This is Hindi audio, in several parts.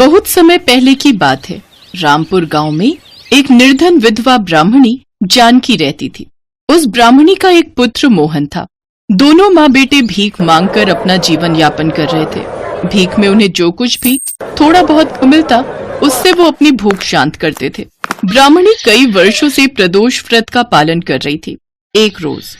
बहुत समय पहले की बात है। रामपुर गांव में एक निर्धन विधवा ब्राह्मणी जानकी रहती थी। उस ब्राह्मणी का एक पुत्र मोहन था। दोनों माँ बेटे भीख मांगकर अपना जीवन यापन कर रहे थे। भीख में उन्हें जो कुछ भी थोड़ा बहुत मिलता, उससे वो अपनी भूख शांत करते थे। ब्राह्मणी कई वर्षों से प्रदोष व्रत का पालन कर रही थी। एक रोज,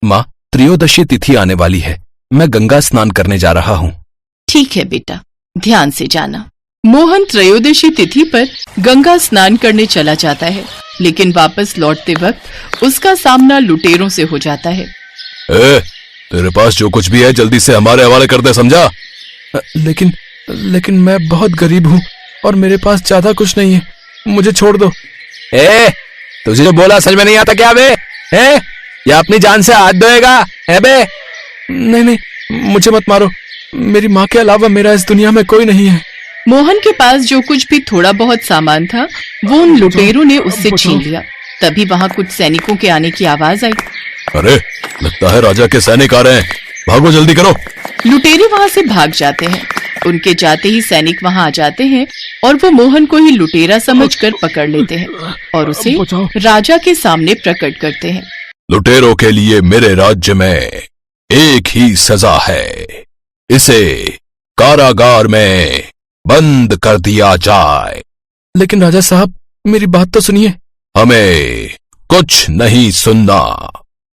माँ, त्रयोदशी तिथि आने वाली है, मैं गंगा स्नान करने जा रहा हूँ। ठीक है बेटा, ध्यान से जाना। मोहन त्रयोदशी तिथि पर गंगा स्नान करने चला जाता है, लेकिन वापस लौटते वक्त उसका सामना लुटेरों से हो जाता है। तेरे पास जो कुछ भी है जल्दी से हमारे हवाले कर दे, समझा? लेकिन मैं बहुत गरीब हूँ और मेरे पास ज्यादा कुछ नहीं है, मुझे छोड़ दो। तुझे जो बोला समझ में नहीं आता क्या बे? या अपनी जान से हाथ धोएगा है बे? नहीं, मुझे मत मारो, मेरी माँ के अलावा मेरा इस दुनिया में कोई नहीं है। मोहन के पास जो कुछ भी थोड़ा बहुत सामान था वो उन लुटेरों ने उससे छीन लिया। तभी वहाँ कुछ सैनिकों के आने की आवाज आई। अरे, लगता है राजा के सैनिक आ रहे हैं, भागो जल्दी करो। लुटेरे वहाँ से भाग जाते हैं। उनके जाते ही सैनिक वहाँ आ जाते हैं और वो मोहन को ही लुटेरा समझकर पकड़ लेते हैं और उसे राजा के सामने प्रकट करते हैं। लुटेरों के लिए मेरे राज्य में एक ही सजा है, इसे कारागार में बंद कर दिया जाए। लेकिन राजा साहब, मेरी बात तो सुनिए। हमें कुछ नहीं सुनना,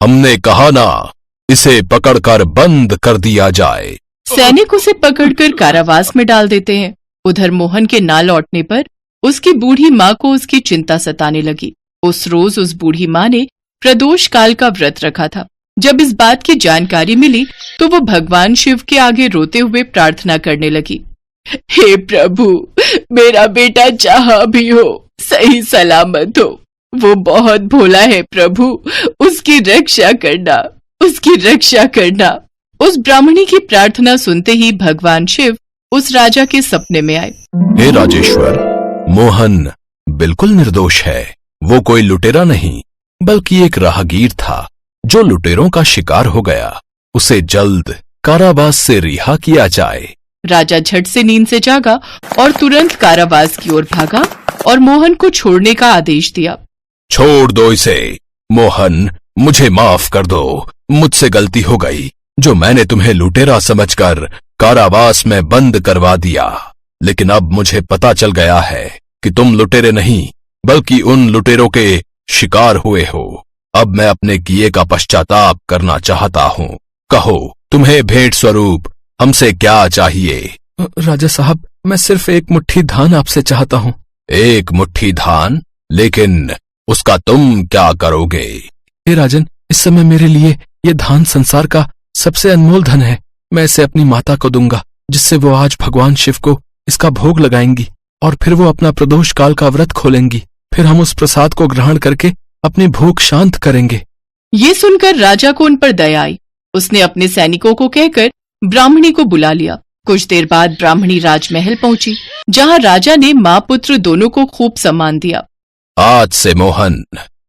हमने कहा ना, इसे पकड़कर बंद कर दिया जाए। सैनिक उसे पकड़कर कारावास में डाल देते हैं। उधर मोहन के ना लौटने पर उसकी बूढ़ी माँ को उसकी चिंता सताने लगी। उस रोज उस बूढ़ी माँ ने प्रदोष काल का व्रत रखा था। जब इस बात की जानकारी मिली तो वो भगवान शिव के आगे रोते हुए प्रार्थना करने लगी। हे प्रभु, मेरा बेटा जहाँ भी हो सही सलामत हो। वो बहुत भोला है प्रभु, उसकी रक्षा करना, उसकी रक्षा करना। उस ब्राह्मणी की प्रार्थना सुनते ही भगवान शिव उस राजा के सपने में आए। हे राजेश्वर, मोहन बिल्कुल निर्दोष है। वो कोई लुटेरा नहीं बल्कि एक राहगीर था जो लुटेरों का शिकार हो गया। उसे जल्द कारावास से रिहा किया जाए। राजा झट से नींद से जागा और तुरंत कारावास की ओर भागा और मोहन को छोड़ने का आदेश दिया। छोड़ दो इसे मोहन, मुझे माफ कर दो, मुझसे गलती हो गई जो मैंने तुम्हें लुटेरा समझकर कारावास में बंद करवा दिया। लेकिन अब मुझे पता चल गया है कि तुम लुटेरे नहीं बल्कि उन लुटेरों के शिकार हुए हो। अब मैं अपने किए का पश्चाताप करना चाहता हूँ। कहो, तुम्हें भेंट स्वरूप हमसे क्या चाहिए? राजा साहब, मैं सिर्फ एक मुट्ठी धान आपसे चाहता हूँ। एक मुट्ठी धान? लेकिन उसका तुम क्या करोगे? हे राजन, इस समय मेरे लिए ये धान संसार का सबसे अनमोल धन है। मैं इसे अपनी माता को दूंगा, जिससे वो आज भगवान शिव को इसका भोग लगाएंगी और फिर वो अपना प्रदोष काल का व्रत खोलेंगी। फिर हम उस प्रसाद को ग्रहण करके अपनी भूख शांत करेंगे। ये सुनकर राजा को उन पर दया आई। उसने अपने सैनिकों को कहकर ब्राह्मणी को बुला लिया। कुछ देर बाद ब्राह्मणी राजमहल पहुंची, जहां राजा ने माँ पुत्र दोनों को खूब सम्मान दिया। आज से मोहन,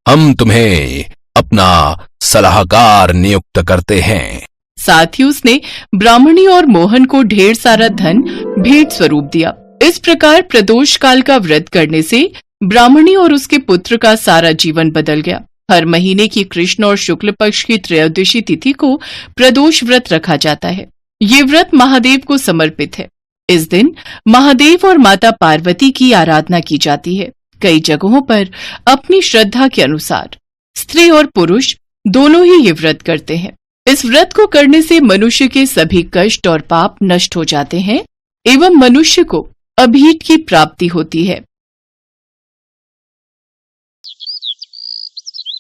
हम तुम्हें अपना सलाहकार नियुक्त करते हैं। साथ ही उसने ब्राह्मणी और मोहन को ढेर सारा धन भेंट स्वरूप दिया। इस प्रकार प्रदोष काल का व्रत करने से ब्राह्मणी और उसके पुत्र का सारा जीवन बदल गया। हर महीने की कृष्ण और शुक्ल पक्ष की त्रयोदशी तिथि को प्रदोष व्रत रखा जाता है। ये व्रत महादेव को समर्पित है। इस दिन महादेव और माता पार्वती की आराधना की जाती है। कई जगहों पर अपनी श्रद्धा के अनुसार स्त्री और पुरुष दोनों ही ये व्रत करते हैं। इस व्रत को करने से मनुष्य के सभी कष्ट और पाप नष्ट हो जाते हैं एवं मनुष्य को अभीष्ट की प्राप्ति होती है।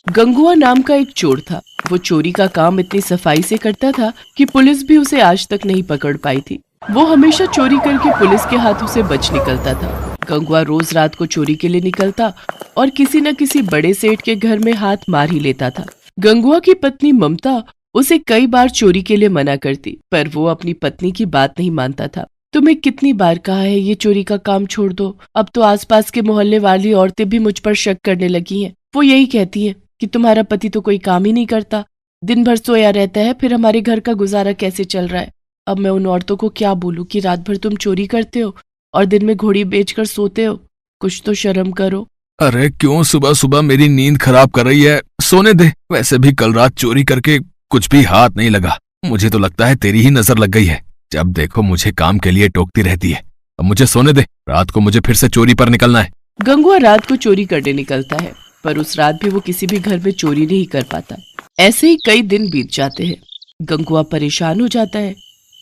गंगुआ नाम का एक चोर था। वो चोरी का काम इतनी सफाई से करता था कि पुलिस भी उसे आज तक नहीं पकड़ पाई थी। वो हमेशा चोरी करके पुलिस के हाथों से बच निकलता था। गंगुआ रोज रात को चोरी के लिए निकलता और किसी न किसी बड़े सेठ के घर में हाथ मार ही लेता था। गंगुआ की पत्नी ममता उसे कई बार चोरी के लिए मना करती, पर वो अपनी पत्नी की बात नहीं मानता था। तुम्हें कितनी बार कहा है ये चोरी का काम छोड़ दो। अब तो आसपास के मोहल्ले वाली औरतें भी मुझ पर शक करने लगी हैं। वो यही कहती हैं कि तुम्हारा पति तो कोई काम ही नहीं करता, दिन भर सोया रहता है, फिर हमारे घर का गुजारा कैसे चल रहा है। अब मैं उन औरतों को क्या बोलूं कि रात भर तुम चोरी करते हो और दिन में घोड़ी बेचकर सोते हो। कुछ तो शर्म करो। अरे क्यों सुबह सुबह मेरी नींद खराब कर रही है, सोने दे। वैसे भी कल रात चोरी करके कुछ भी हाथ नहीं लगा। मुझे तो लगता है तेरी ही नजर लग गई है। जब देखो मुझे काम के लिए टोकती रहती है। अब मुझे सोने दे, रात को मुझे फिर से चोरी पर निकलना है। गंगुआ रात को चोरी करने निकलता है, पर उस रात भी वो किसी भी घर में चोरी नहीं कर पाता। ऐसे ही कई दिन बीत जाते हैं। गंगुआ परेशान हो जाता है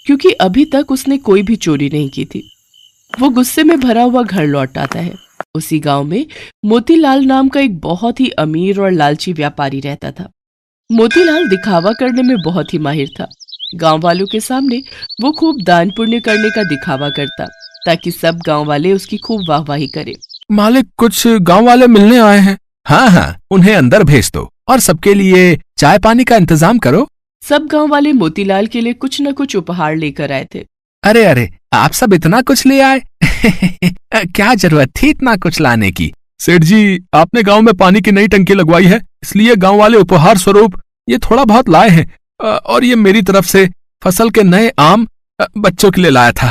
क्योंकि अभी तक उसने कोई भी चोरी नहीं की थी। वो गुस्से में भरा हुआ घर लौट आता है। उसी गांव में मोतीलाल नाम का एक बहुत ही अमीर और लालची व्यापारी रहता था। मोतीलाल दिखावा करने में बहुत ही माहिर था। गांव वालों के सामने वो खूब दान पुण्य करने का दिखावा करता ताकि सब गांव वाले उसकी खूब वाहवाही करें। मालिक, कुछ गांव वाले मिलने आए हैं। हाँ हाँ, उन्हें अंदर भेज दो और सबके लिए चाय पानी का इंतजाम करो। सब गांव वाले मोतीलाल के लिए कुछ न कुछ उपहार लेकर आए थे। अरे अरे, आप सब इतना कुछ ले आए? क्या जरूरत थी इतना कुछ लाने की? सेठ जी, आपने गांव में पानी की नई टंकी लगवाई है, इसलिए गांव वाले उपहार स्वरूप ये थोड़ा बहुत लाए हैं। और ये मेरी तरफ से फसल के नए आम बच्चों के लिए लाया था।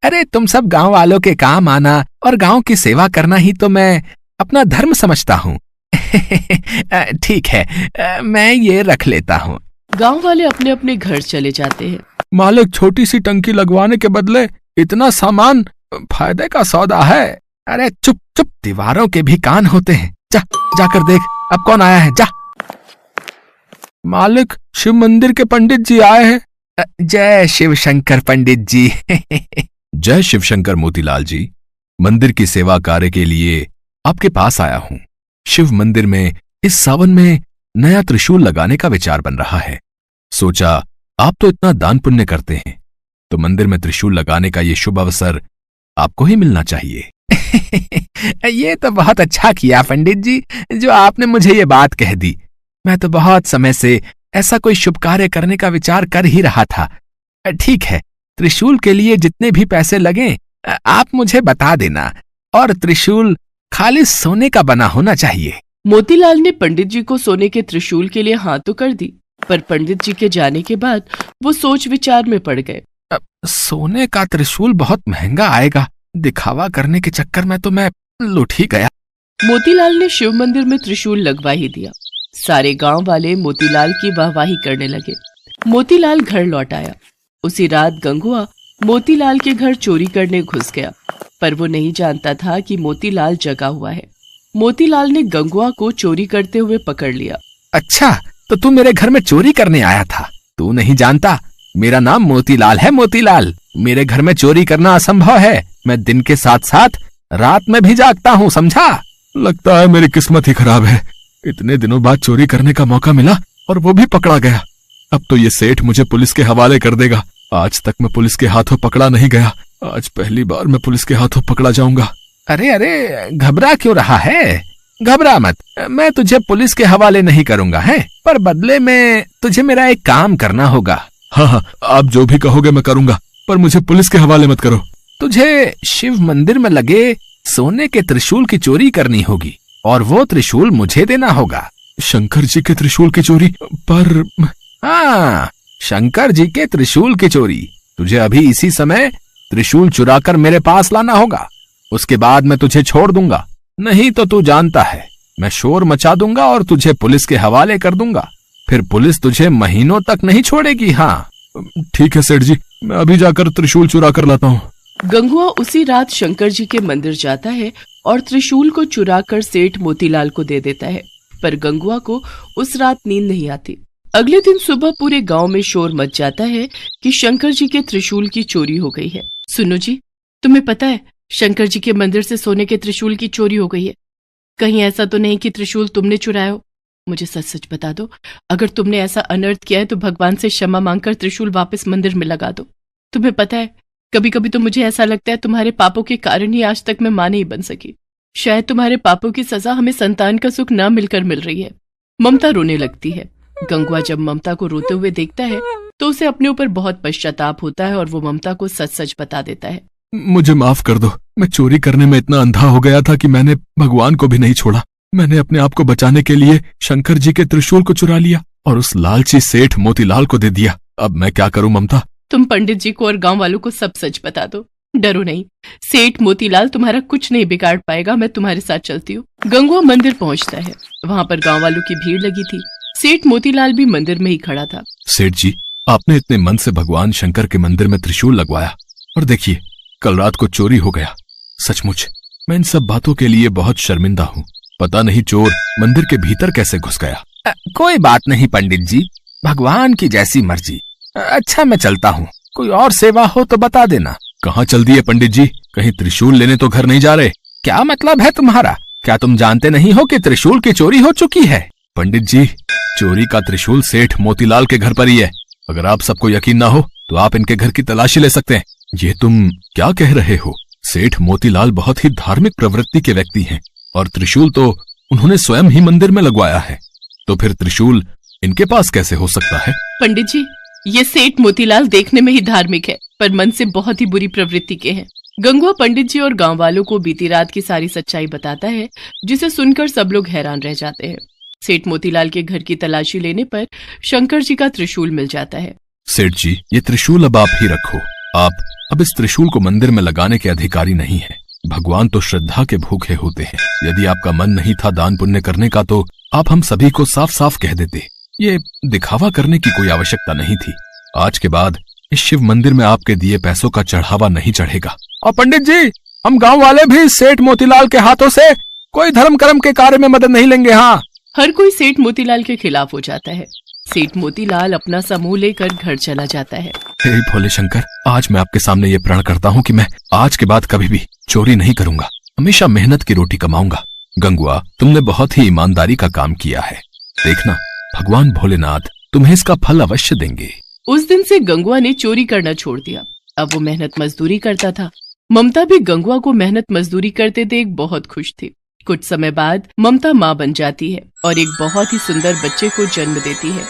अरे तुम सब गांव वालों के काम आना और गांव की सेवा करना ही तो मैं अपना धर्म समझता हूँ। ठीक है, मैं ये रख लेता हूँ। गांव वाले अपने अपने घर चले जाते हैं। मालिक, छोटी सी टंकी लगवाने के बदले इतना सामान फायदे का सौदा है। अरे चुप चुप, दीवारों के भी कान होते हैं। जाकर देख अब कौन आया है, जा। मालिक, शिव मंदिर के पंडित जी आए हैं। जय शिव शंकर पंडित जी। जय शिव शंकर मोतीलाल जी, मंदिर की सेवा कार्य के लिए आपके पास आया हूँ। शिव मंदिर में इस सावन में नया त्रिशूल लगाने का विचार बन रहा है। सोचा आप तो इतना दान पुण्य करते हैं, तो मंदिर में त्रिशूल लगाने का ये शुभ अवसर आपको ही मिलना चाहिए। ये तो बहुत अच्छा किया पंडित जी, जो आपने मुझे ये बात कह दी। मैं तो बहुत समय से ऐसा कोई शुभ कार्य करने का विचार कर ही रहा था। ठीक है, त्रिशूल के लिए जितने भी पैसे लगें आप मुझे बता देना, और त्रिशूल खाली सोने का बना होना चाहिए। मोतीलाल ने पंडित जी को सोने के त्रिशूल के लिए हाँ तो कर दी, पर पंडित जी के जाने के बाद वो सोच विचार में पड़ गए। सोने का त्रिशूल बहुत महंगा आएगा, दिखावा करने के चक्कर में तो मैं लुट ही गया। मोतीलाल ने शिव मंदिर में त्रिशूल लगवा ही दिया। सारे गांव वाले मोतीलाल की वाहवाही करने लगे। मोतीलाल घर लौट आया। उसी रात गंगुआ मोतीलाल के घर चोरी करने घुस गया, पर वो नहीं जानता था कि मोतीलाल जगा हुआ है। मोतीलाल ने गंगुआ को चोरी करते हुए पकड़ लिया। अच्छा, तो तू मेरे घर में चोरी करने आया था? तू नहीं जानता, मेरा नाम मोतीलाल है। मोतीलाल, मेरे घर में चोरी करना असंभव है। मैं दिन के साथ साथ रात में भी जागता हूँ, समझा? लगता है मेरी किस्मत ही खराब है। इतने दिनों बाद चोरी करने का मौका मिला और वो भी पकड़ा गया। अब तो ये सेठ मुझे पुलिस के हवाले कर देगा। आज तक मैं पुलिस के हाथों पकड़ा नहीं गया, आज पहली बार मैं पुलिस के हाथों पकड़ा जाऊंगा। अरे अरे, घबरा क्यों रहा है? घबरा मत, मैं तुझे पुलिस के हवाले नहीं करूंगा, है? पर बदले में तुझे मेरा एक काम करना होगा। हाँ हाँ, आप जो भी कहोगे मैं करूंगा, पर मुझे पुलिस के हवाले मत करो। तुझे शिव मंदिर में लगे सोने के त्रिशूल की चोरी करनी होगी और वो त्रिशूल मुझे देना होगा। शंकर जी के त्रिशूल की चोरी? पर हाँ, शंकर जी के त्रिशूल की चोरी। तुझे अभी इसी समय त्रिशूल चुराकर मेरे पास लाना होगा, उसके बाद मैं तुझे छोड़ दूंगा। नहीं तो तू जानता है, मैं शोर मचा दूंगा और तुझे पुलिस के हवाले कर दूंगा। फिर पुलिस तुझे महीनों तक नहीं छोड़ेगी। हाँ ठीक है सेठ जी, मैं अभी जाकर त्रिशूल चुरा कर लाता हूँ। गंगुआ उसी रात शंकर जी के मंदिर जाता है और त्रिशूल को चुराकर सेठ मोतीलाल को दे देता है, पर गंगुआ को उस रात नींद नहीं आती। अगले दिन सुबह पूरे गांव में शोर मच जाता है कि शंकर जी के त्रिशूल की चोरी हो गई है। सुनो जी, तुम्हें पता है शंकर जी के मंदिर से सोने के त्रिशूल की चोरी हो गई है। कहीं ऐसा तो नहीं कि त्रिशूल तुमने चुराया हो? मुझे सच सच बता दो, अगर तुमने ऐसा अनर्थ किया है तो भगवान से क्षमा मांगकर त्रिशूल वापस मंदिर में लगा दो। तुम्हें पता है, कभी कभी तो मुझे ऐसा लगता है तुम्हारे पापों के कारण ही आज तक मैं मां नहीं बन सकी। शायद तुम्हारे पापों की सजा हमें संतान का सुख न मिलकर मिल रही है। ममता रोने लगती है। गंगुआ जब ममता को रोते हुए देखता है तो उसे अपने ऊपर बहुत पश्चाताप होता है और वो ममता को सच सच बता देता है। मुझे माफ कर दो, मैं चोरी करने में इतना अंधा हो गया था कि मैंने भगवान को भी नहीं छोड़ा। मैंने अपने आप को बचाने के लिए शंकर जी के त्रिशूल को चुरा लिया और उस लालची सेठ मोतीलाल को दे दिया। अब मैं क्या करूं ममता? तुम पंडित जी को और गांव वालों को सब सच बता दो। डरो नहीं, सेठ मोतीलाल तुम्हारा कुछ नहीं बिगाड़ पाएगा, मैं तुम्हारे साथ चलती हूँ। गंगुआ मंदिर पहुंचता है। वहाँ पर गांव वालों की भीड़ लगी थी। सेठ मोतीलाल भी मंदिर में ही खड़ा था। सेठ जी, आपने इतने मन से भगवान शंकर के मंदिर में त्रिशूल लगवाया और देखिए कल रात को चोरी हो गया। सचमुच मैं इन सब बातों के लिए बहुत शर्मिंदा हूँ। पता नहीं चोर मंदिर के भीतर कैसे घुस गया। कोई बात नहीं पंडित जी, भगवान की जैसी मर्जी। अच्छा मैं चलता हूँ, कोई और सेवा हो तो बता देना। कहाँ चल दिए पंडित जी? कहीं त्रिशूल लेने तो घर नहीं जा रहे? क्या मतलब है तुम्हारा? क्या तुम जानते नहीं हो कि त्रिशूल की चोरी हो चुकी है? पंडित जी, चोरी का त्रिशूल सेठ मोतीलाल के घर पर ही है। अगर आप सबको यकीन ना हो तो आप इनके घर की तलाशी ले सकते हैं। ये तुम क्या कह रहे हो? सेठ मोतीलाल बहुत ही धार्मिक प्रवृत्ति के व्यक्ति हैं और त्रिशूल तो उन्होंने स्वयं ही मंदिर में लगवाया है, तो फिर त्रिशूल इनके पास कैसे हो सकता है? पंडित जी, ये सेठ मोतीलाल देखने में ही धार्मिक है पर मन से बहुत ही बुरी प्रवृत्ति के हैं। गंगुआ पंडित जी और गांव वालों को बीती रात की सारी सच्चाई बताता है, जिसे सुनकर सब लोग हैरान रह जाते हैं। सेठ मोतीलाल के घर की तलाशी लेने पर शंकर जी का त्रिशूल मिल जाता है। सेठ जी, ये त्रिशूल अब आप ही रखो। आप अब इस त्रिशूल को मंदिर में लगाने के अधिकारी नहीं हैं। भगवान तो श्रद्धा के भूखे होते हैं। यदि आपका मन नहीं था दान पुण्य करने का तो आप हम सभी को साफ साफ कह देते। ये दिखावा करने की कोई आवश्यकता नहीं थी। आज के बाद इस शिव मंदिर में आपके दिए पैसों का चढ़ावा नहीं चढ़ेगा। और पंडित जी, हम गांव वाले भी सेठ मोतीलाल के हाथों से कोई धर्म कर्म के कार्य में मदद नहीं लेंगे। हाँ, हर कोई सेठ मोतीलाल के खिलाफ हो जाता है। सेठ मोतीलाल अपना समूह लेकर घर चला जाता है। हे भोले शंकर, आज मैं आपके सामने ये प्रण करता हूँ कि मैं आज के बाद कभी भी चोरी नहीं करूंगा, हमेशा मेहनत की रोटी कमाऊंगा। गंगुआ, तुमने बहुत ही ईमानदारी का काम किया है। देखना, भगवान भोलेनाथ तुम्हें इसका फल अवश्य देंगे। उस दिन से गंगुआ ने चोरी करना छोड़ दिया। अब वो मेहनत मजदूरी करता था। ममता भी गंगुआ को मेहनत मजदूरी करते देख बहुत खुश थी। कुछ समय बाद ममता माँ बन जाती है और एक बहुत ही सुंदर बच्चे को जन्म देती है।